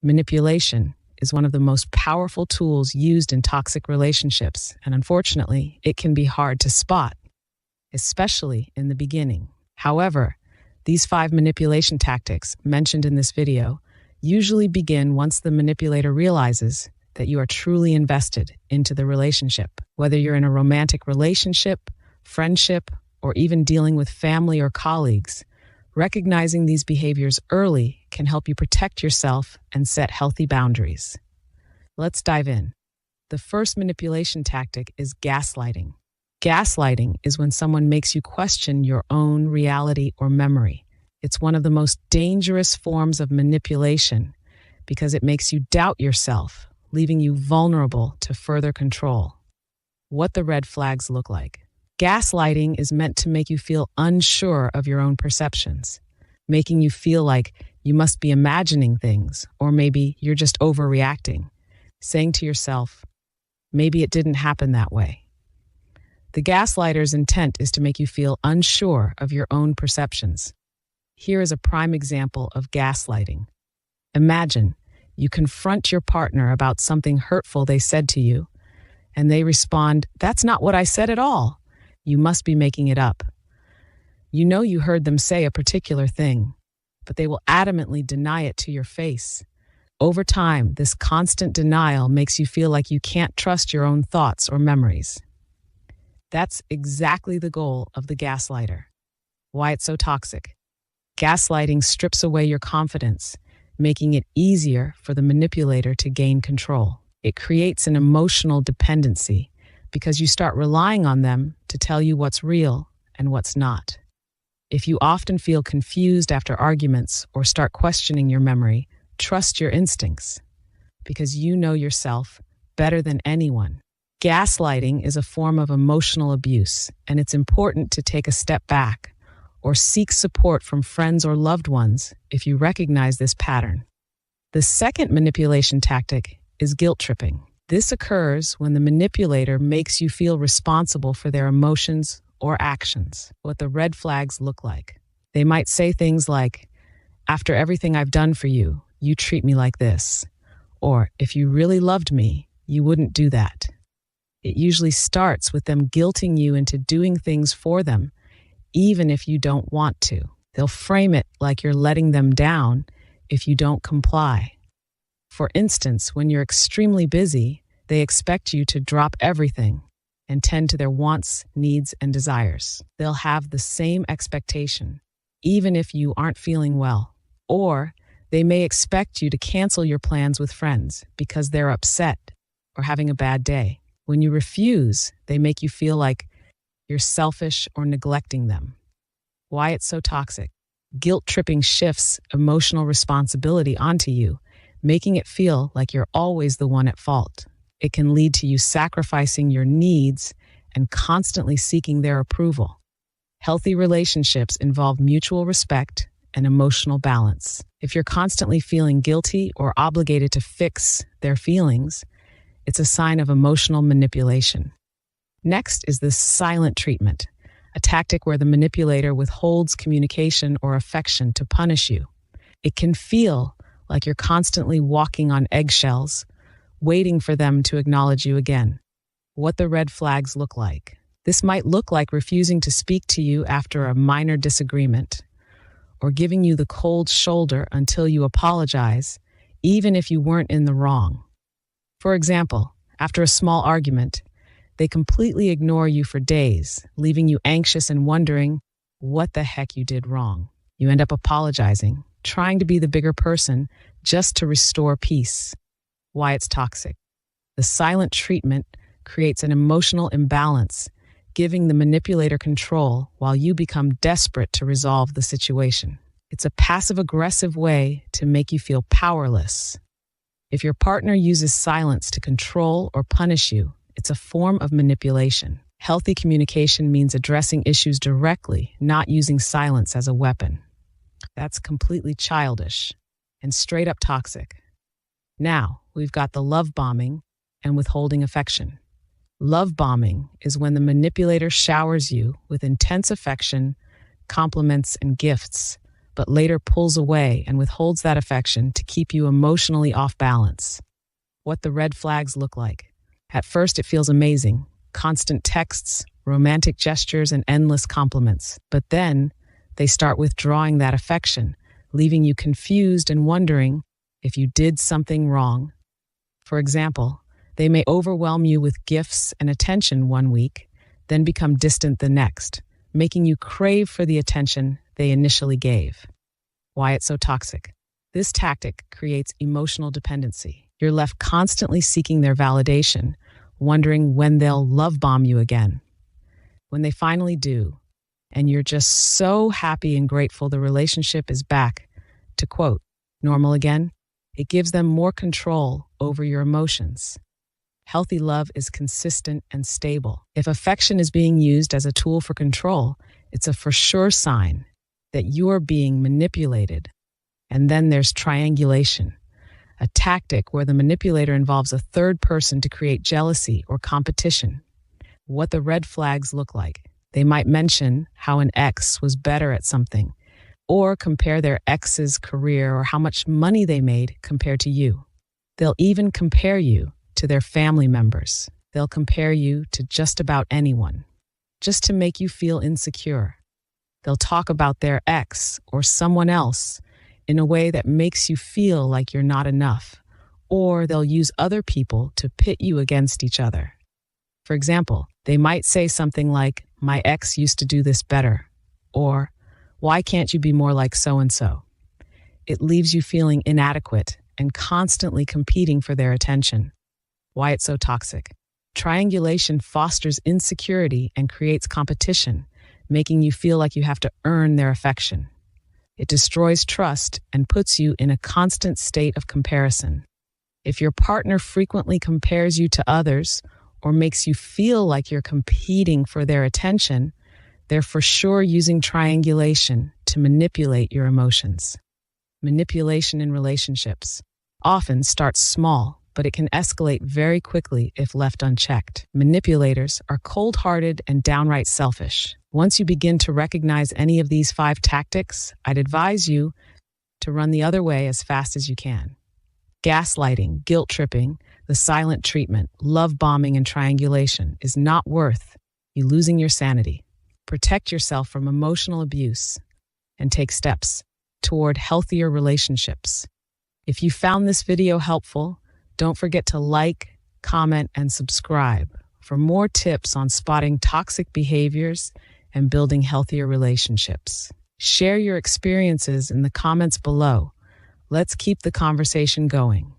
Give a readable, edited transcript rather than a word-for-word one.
Manipulation is one of the most powerful tools used in toxic relationships, and unfortunately, it can be hard to spot, especially in the beginning. However, these 5 manipulation tactics mentioned in this video usually begin once the manipulator realizes that you are truly invested into the relationship. Whether you're in a romantic relationship, friendship, or even dealing with family or colleagues, recognizing these behaviors early can help you protect yourself and set healthy boundaries. Let's dive in. The first manipulation tactic is gaslighting. Gaslighting is when someone makes you question your own reality or memory. It's one of the most dangerous forms of manipulation because it makes you doubt yourself, leaving you vulnerable to further control. What the red flags look like. Gaslighting is meant to make you feel unsure of your own perceptions, making you feel like you must be imagining things, or maybe you're just overreacting, saying to yourself, maybe it didn't happen that way. The gaslighter's intent is to make you feel unsure of your own perceptions. Here is a prime example of gaslighting. Imagine you confront your partner about something hurtful they said to you, and they respond, "That's not what I said at all. You must be making it up." You know you heard them say a particular thing, but they will adamantly deny it to your face. Over time, this constant denial makes you feel like you can't trust your own thoughts or memories. That's exactly the goal of the gaslighter. Why it's so toxic. Gaslighting strips away your confidence, making it easier for the manipulator to gain control. It creates an emotional dependency because you start relying on them to tell you what's real and what's not. If you often feel confused after arguments or start questioning your memory, trust your instincts because you know yourself better than anyone. Gaslighting is a form of emotional abuse, and it's important to take a step back or seek support from friends or loved ones if you recognize this pattern. The second manipulation tactic is guilt tripping. This occurs when the manipulator makes you feel responsible for their emotions or actions. What the red flags look like. They might say things like, "After everything I've done for you, you treat me like this." Or, "If you really loved me, you wouldn't do that." It usually starts with them guilting you into doing things for them, even if you don't want to. They'll frame it like you're letting them down if you don't comply. For instance, when you're extremely busy, they expect you to drop everything and tend to their wants, needs, and desires. They'll have the same expectation, even if you aren't feeling well. Or they may expect you to cancel your plans with friends because they're upset or having a bad day. When you refuse, they make you feel like you're selfish or neglecting them. Why it's so toxic. Guilt tripping shifts emotional responsibility onto you, making it feel like you're always the one at fault. It can lead to you sacrificing your needs and constantly seeking their approval. Healthy relationships involve mutual respect and emotional balance. If you're constantly feeling guilty or obligated to fix their feelings, it's a sign of emotional manipulation. Next is the silent treatment, a tactic where the manipulator withholds communication or affection to punish you. It can feel like you're constantly walking on eggshells, waiting for them to acknowledge you again. What the red flags look like. This might look like refusing to speak to you after a minor disagreement, or giving you the cold shoulder until you apologize, even if you weren't in the wrong. For example, after a small argument, they completely ignore you for days, leaving you anxious and wondering what the heck you did wrong. You end up apologizing, trying to be the bigger person just to restore peace. Why it's toxic. The silent treatment creates an emotional imbalance, giving the manipulator control while you become desperate to resolve the situation. It's a passive-aggressive way to make you feel powerless. If your partner uses silence to control or punish you, it's a form of manipulation. Healthy communication means addressing issues directly, not using silence as a weapon. That's completely childish and straight up toxic. Now, we've got the love bombing and withholding affection. Love bombing is when the manipulator showers you with intense affection, compliments, and gifts, but later pulls away and withholds that affection to keep you emotionally off balance. What the red flags look like. At first, it feels amazing. Constant texts, romantic gestures, and endless compliments. But then, they start withdrawing that affection, leaving you confused and wondering if you did something wrong. For example, they may overwhelm you with gifts and attention one week, then become distant the next, making you crave for the attention they initially gave. Why it's so toxic. This tactic creates emotional dependency. You're left constantly seeking their validation, wondering when they'll love bomb you again. When they finally do, and you're just so happy and grateful the relationship is back to, quote, normal again, it gives them more control over your emotions. Healthy love is consistent and stable. If affection is being used as a tool for control, it's a for sure sign that you are being manipulated. And then there's triangulation, a tactic where the manipulator involves a third person to create jealousy or competition. What the red flags look like. They might mention how an ex was better at something, or compare their ex's career or how much money they made compared to you. They'll even compare you to their family members. They'll compare you to just about anyone, just to make you feel insecure. They'll talk about their ex or someone else in a way that makes you feel like you're not enough, or they'll use other people to pit you against each other. For example, they might say something like, "My ex used to do this better," or "Why can't you be more like so-and-so?" It leaves you feeling inadequate and constantly competing for their attention. Why it's so toxic. Triangulation fosters insecurity and creates competition, making you feel like you have to earn their affection. It destroys trust and puts you in a constant state of comparison. If your partner frequently compares you to others or makes you feel like you're competing for their attention, they're for sure using triangulation to manipulate your emotions. Manipulation in relationships often starts small, but it can escalate very quickly if left unchecked. Manipulators are cold-hearted and downright selfish. Once you begin to recognize any of these 5 tactics, I'd advise you to run the other way as fast as you can. Gaslighting, guilt-tripping, the silent treatment, love bombing, and triangulation is not worth you losing your sanity. Protect yourself from emotional abuse and take steps toward healthier relationships. If you found this video helpful, don't forget to like, comment, and subscribe for more tips on spotting toxic behaviors and building healthier relationships. Share your experiences in the comments below. Let's keep the conversation going.